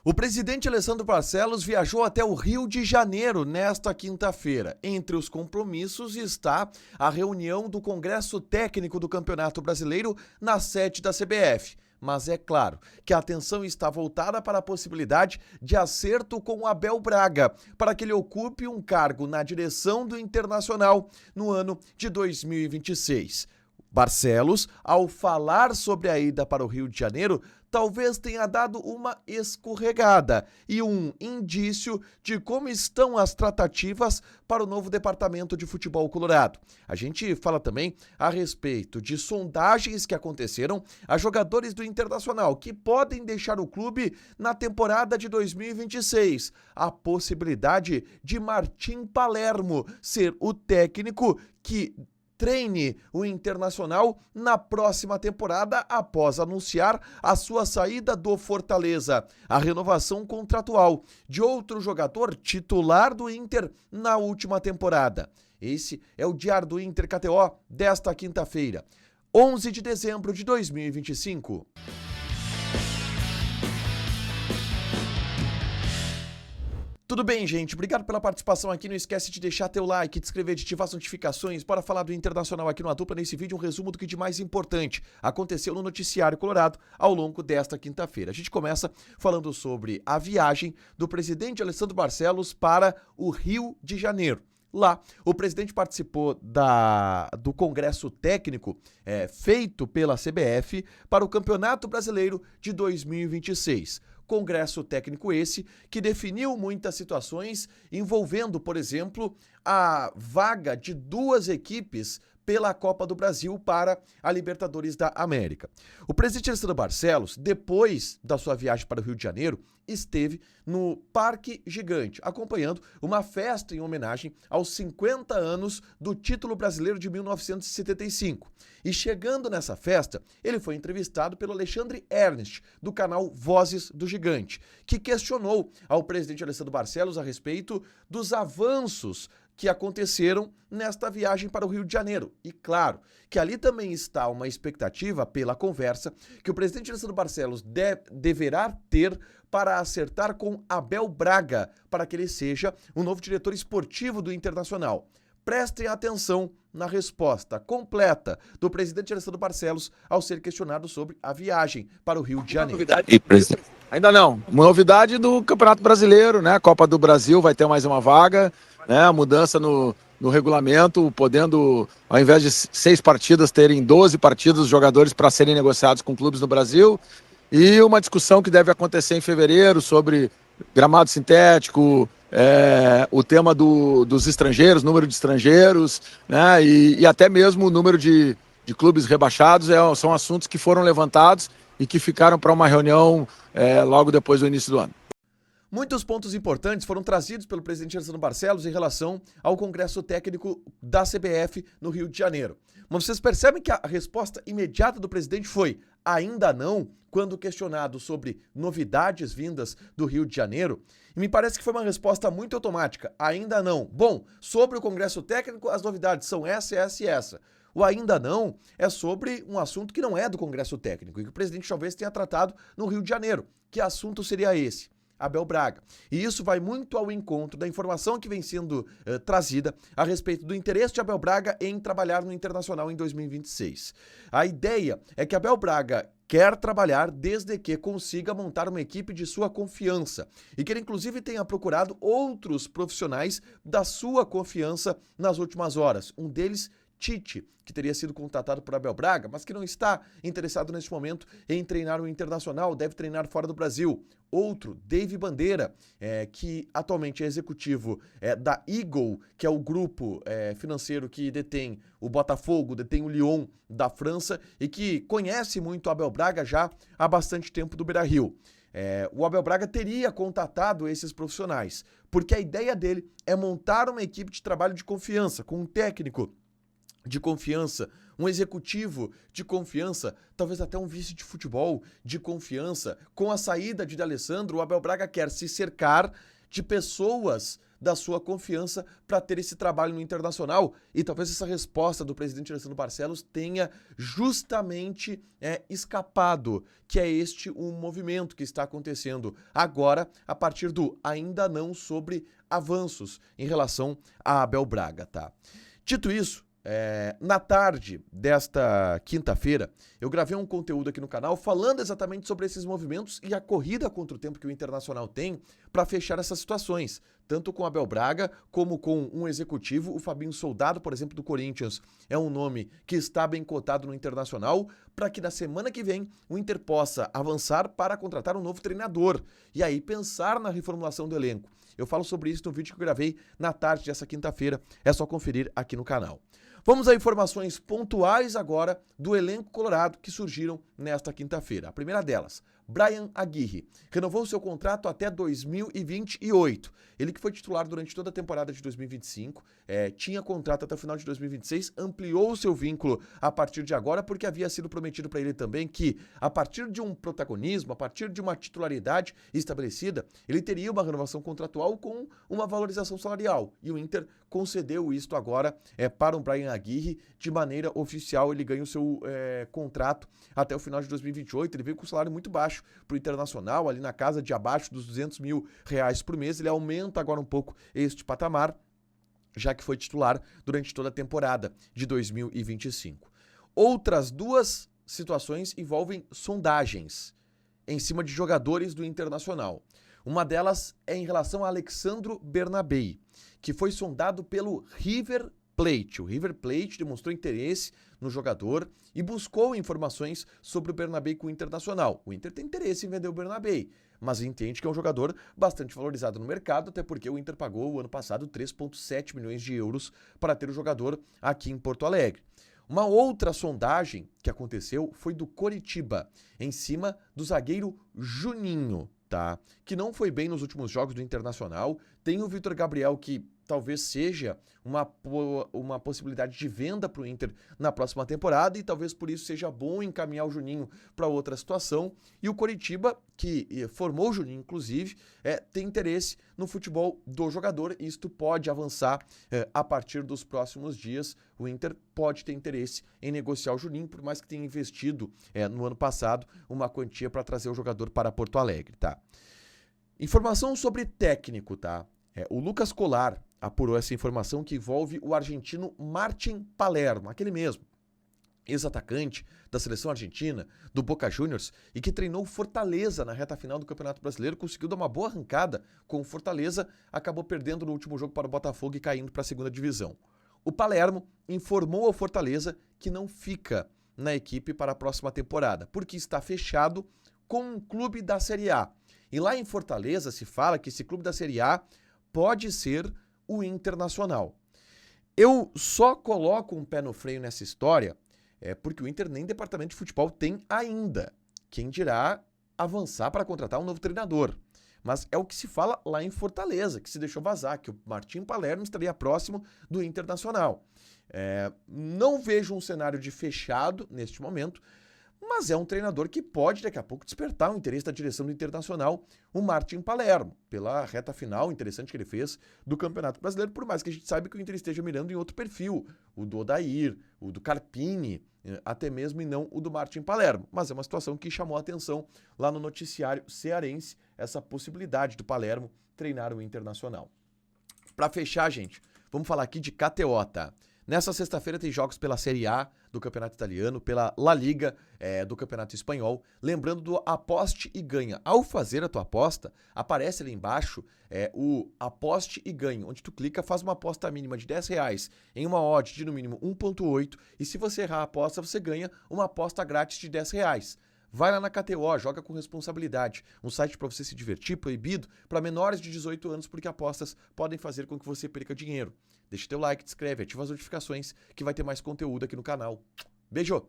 O presidente Alessandro Barcelos viajou até o Rio de Janeiro nesta quinta-feira. Entre os compromissos está a reunião do Congresso Técnico do Campeonato Brasileiro na sede da CBF. Mas é claro que a atenção está voltada para a possibilidade de acerto com o Abel Braga, para que ele ocupe um cargo na direção do Internacional no ano de 2026. Barcelos, ao falar sobre a ida para o Rio de Janeiro, talvez tenha dado uma escorregada e um indício de como estão as tratativas para o novo departamento de futebol colorado. A gente fala também a respeito de sondagens que aconteceram a jogadores do Internacional que podem deixar o clube na temporada de 2026. A possibilidade de Martim Palermo ser o técnico que treine o Internacional na próxima temporada após anunciar a sua saída do Fortaleza. A renovação contratual de outro jogador titular do Inter na última temporada. Esse é o Diário do Inter KTO desta quinta-feira, 11 de dezembro de 2025. Tudo bem, gente? Obrigado pela participação aqui. Não esquece de deixar teu like, de inscrever, de ativar as notificações. Bora falar do Internacional aqui no A Dupla. Nesse vídeo, um resumo do que de mais importante aconteceu no noticiário colorado ao longo desta quinta-feira. A gente começa falando sobre a viagem do presidente Alessandro Barcelos para o Rio de Janeiro. Lá, o presidente participou do congresso técnico feito pela CBF para o Campeonato Brasileiro de 2026. Congresso técnico esse que definiu muitas situações envolvendo, por exemplo, a vaga de duas equipes pela Copa do Brasil para a Libertadores da América. O presidente Alessandro Barcelos, depois da sua viagem para o Rio de Janeiro, esteve no Parque Gigante, acompanhando uma festa em homenagem aos 50 anos do título brasileiro de 1975. E chegando nessa festa, ele foi entrevistado pelo Alexandre Ernest, do canal Vozes do Gigante, que questionou ao presidente Alessandro Barcelos a respeito dos avanços que aconteceram nesta viagem para o Rio de Janeiro. E claro, que ali também está uma expectativa pela conversa que o presidente Alessandro Barcelos deverá ter para acertar com Abel Braga, para que ele seja o novo diretor esportivo do Internacional. Prestem atenção na resposta completa do presidente Alessandro Barcelos ao ser questionado sobre a viagem para o Rio de Janeiro. Ainda não. Uma novidade do Campeonato Brasileiro, né? A Copa do Brasil vai ter mais uma vaga, né? A mudança no regulamento, podendo, ao invés de 6 partidas, terem 12 partidas, os jogadores para serem negociados com clubes no Brasil. E uma discussão que deve acontecer em fevereiro sobre gramado sintético, o tema dos estrangeiros, número de estrangeiros, né? E até mesmo o número de clubes rebaixados são assuntos que foram levantados e que ficaram para uma reunião logo depois do início do ano. Muitos pontos importantes foram trazidos pelo presidente Alessandro Barcelos em relação ao Congresso Técnico da CBF no Rio de Janeiro. Mas vocês percebem que a resposta imediata do presidente foi ainda não, quando questionado sobre novidades vindas do Rio de Janeiro. E me parece que foi uma resposta muito automática, ainda não. Bom, sobre o Congresso Técnico, as novidades são essa, essa e essa. O ainda não é sobre um assunto que não é do Congresso Técnico e que o presidente talvez tenha tratado no Rio de Janeiro. Que assunto seria esse? Abel Braga. E isso vai muito ao encontro da informação que vem sendo trazida a respeito do interesse de Abel Braga em trabalhar no Internacional em 2026. A ideia é que Abel Braga quer trabalhar desde que consiga montar uma equipe de sua confiança e que ele inclusive tenha procurado outros profissionais da sua confiança nas últimas horas. Um deles, Tite, que teria sido contratado por Abel Braga, mas que não está interessado neste momento em treinar o Internacional, deve treinar fora do Brasil. Outro, Dave Bandeira, que atualmente é executivo da Eagle, que é o grupo financeiro que detém o Botafogo, detém o Lyon da França e que conhece muito o Abel Braga já há bastante tempo do Beira-Rio. O Abel Braga teria contatado esses profissionais, porque a ideia dele é montar uma equipe de trabalho de confiança, com um técnico de confiança, um executivo de confiança, talvez até um vice de futebol de confiança. Com a saída de D'Alessandro, o Abel Braga quer se cercar de pessoas da sua confiança para ter esse trabalho no Internacional. E talvez essa resposta do presidente Alessandro Barcelos tenha justamente escapado, que é este o movimento que está acontecendo agora, a partir do ainda não sobre avanços em relação a Abel Braga, tá? Dito isso, na tarde desta quinta-feira, eu gravei um conteúdo aqui no canal falando exatamente sobre esses movimentos e a corrida contra o tempo que o Internacional tem para fechar essas situações, tanto com Abel Braga como com um executivo. O Fabinho Soldado, por exemplo, do Corinthians, é um nome que está bem cotado no Internacional, para que na semana que vem o Inter possa avançar para contratar um novo treinador e aí pensar na reformulação do elenco. Eu falo sobre isso no vídeo que eu gravei na tarde dessa quinta-feira, é só conferir aqui no canal. Vamos a informações pontuais agora do elenco colorado que surgiram nesta quinta-feira. A primeira delas, Bryan Aguirre, renovou seu contrato até 2028. Ele que foi titular durante toda a temporada de 2025, tinha contrato até o final de 2026, ampliou o seu vínculo a partir de agora, porque havia sido prometido para ele também que, a partir de um protagonismo, a partir de uma titularidade estabelecida, ele teria uma renovação contratual com uma valorização salarial. E o Inter concedeu isto agora para o Bryan Aguirre de maneira oficial. Ele ganha o seu contrato até o final de 2028. Ele veio com um salário muito baixo para o Internacional, ali na casa de abaixo dos R$200 mil por mês. Ele aumenta agora um pouco este patamar, já que foi titular durante toda a temporada de 2025. Outras duas situações envolvem sondagens em cima de jogadores do Internacional. Uma delas é em relação a Alexandro Bernabei, que foi sondado pelo River Plate. O River Plate demonstrou interesse no jogador e buscou informações sobre o Bernabei com o Internacional. O Inter tem interesse em vender o Bernabei, mas entende que é um jogador bastante valorizado no mercado, até porque o Inter pagou o ano passado 3,7 milhões de euros para ter o jogador aqui em Porto Alegre. Uma outra sondagem que aconteceu foi do Coritiba, em cima do zagueiro Juninho, tá? Que não foi bem nos últimos jogos do Internacional. Tem o Vitor Gabriel, que talvez seja uma possibilidade de venda para o Inter na próxima temporada, e talvez por isso seja bom encaminhar o Juninho para outra situação. E o Coritiba, que formou o Juninho, inclusive, tem interesse no futebol do jogador, e isto pode avançar a partir dos próximos dias. O Inter pode ter interesse em negociar o Juninho, por mais que tenha investido no ano passado uma quantia para trazer o jogador para Porto Alegre, tá? Informação sobre técnico, tá? O Lucas Colar apurou essa informação que envolve o argentino Martín Palermo, aquele mesmo, ex-atacante da seleção argentina, do Boca Juniors, e que treinou Fortaleza na reta final do Campeonato Brasileiro, conseguiu dar uma boa arrancada com o Fortaleza, acabou perdendo no último jogo para o Botafogo e caindo para a segunda divisão. O Palermo informou ao Fortaleza que não fica na equipe para a próxima temporada, porque está fechado com um clube da Série A. E lá em Fortaleza se fala que esse clube da Série A pode ser o Internacional. Eu só coloco um pé no freio nessa história porque o Inter nem departamento de futebol tem ainda. Quem dirá avançar para contratar um novo treinador. Mas é o que se fala lá em Fortaleza, que se deixou vazar, que o Martín Palermo estaria próximo do Internacional. Não vejo um cenário de fechado neste momento, mas é um treinador que pode daqui a pouco despertar o interesse da direção do Internacional, o Martín Palermo, pela reta final interessante que ele fez do Campeonato Brasileiro, por mais que a gente saiba que o Inter esteja mirando em outro perfil, o do Odair, o do Carpini, até mesmo e não o do Martín Palermo. Mas é uma situação que chamou a atenção lá no noticiário cearense, essa possibilidade do Palermo treinar o Internacional. Para fechar, gente, vamos falar aqui de KTO, tá? Nessa sexta-feira tem jogos pela Série A do Campeonato Italiano, pela La Liga do Campeonato Espanhol. Lembrando do aposte e ganha. Ao fazer a tua aposta, aparece ali embaixo o aposte e ganhe, onde tu clica, faz uma aposta mínima de R$10 em uma odd de no mínimo 1,8, e se você errar a aposta, você ganha uma aposta grátis de R$10. Vai lá na KTO, joga com responsabilidade. Um site para você se divertir, proibido para menores de 18 anos, porque apostas podem fazer com que você perca dinheiro. Deixa teu like, te inscreve, ativa as notificações, que vai ter mais conteúdo aqui no canal. Beijo!